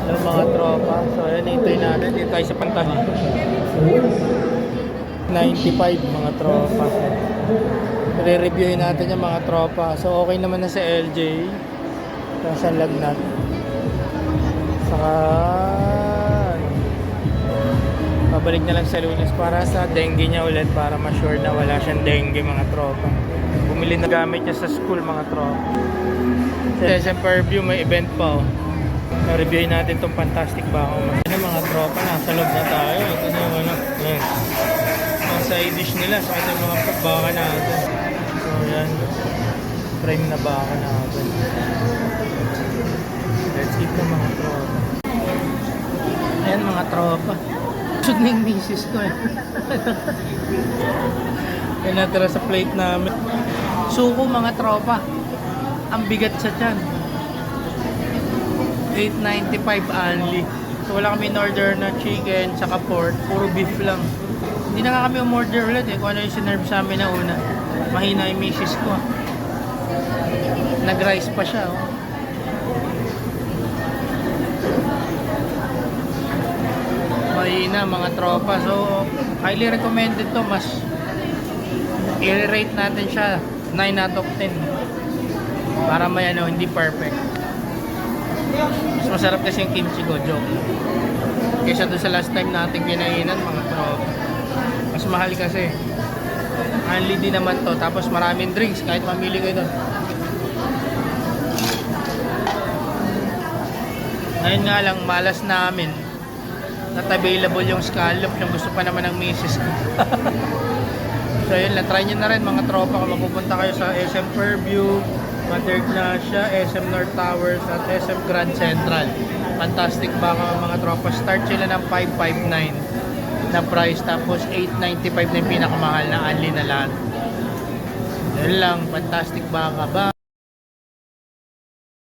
Hello mga tropa. So ayan, hintayin natin. Dito tayo sa Pantano. 95 mga tropa. Re-reviewin natin yung mga tropa. So okay naman na sa LJ. Sa lagnat. Saka pabalik na lang sa Lunes para sa dengue niya ulit, para ma-sure na wala siyang dengue mga tropa. Bumili na gamit niya sa school mga tropa. Sa SM Fairview may event pa, oh. Na-reviewin natin tong Fantastic Bako. Ano mga tropa, nasa loob na tayo. Ito na yung ano, yan. Mga side dish nila, so ito yung mga baka natin. So yan, prime na baka natin. Let's eat na mga tropa. Ayan mga tropa. Sud na yung misis ko eh. Yan natira sa plate namin. Suko mga tropa. Ang bigat sa tiyan. 8.95 only. So wala kami in-order na chicken saka pork. Puro beef lang. Hindi na nga kami umorder ulit eh. Kung ano yung sinerve sa amin na una. Mahina yung misis ko. Nag-rice pa siya oh. Mahina mga tropa. So highly recommended to. Mas i-rate natin siya 9 out of 10 para may ano, hindi perfect. Mas masarap kasi yung kimchi gojo kaysa doon sa last time natin kinainan mga tropa. Mas mahal kasi. Only din naman to, tapos maraming drinks kahit mamili kayo doon. Ngayon nga lang malas namin not available yung scallop, yung gusto pa naman ng misis ko. So yun lang, try nyo na rin mga tropa kung mapupunta kayo sa SM Fairview, Mother Ignacia, SM North Towers at SM Grand Central. Fantastic baka mga tropa. Start sila ng 559 na price, tapos 895 na yung pinakamahal na only na lahat. Yun lang, fantastic baka ba.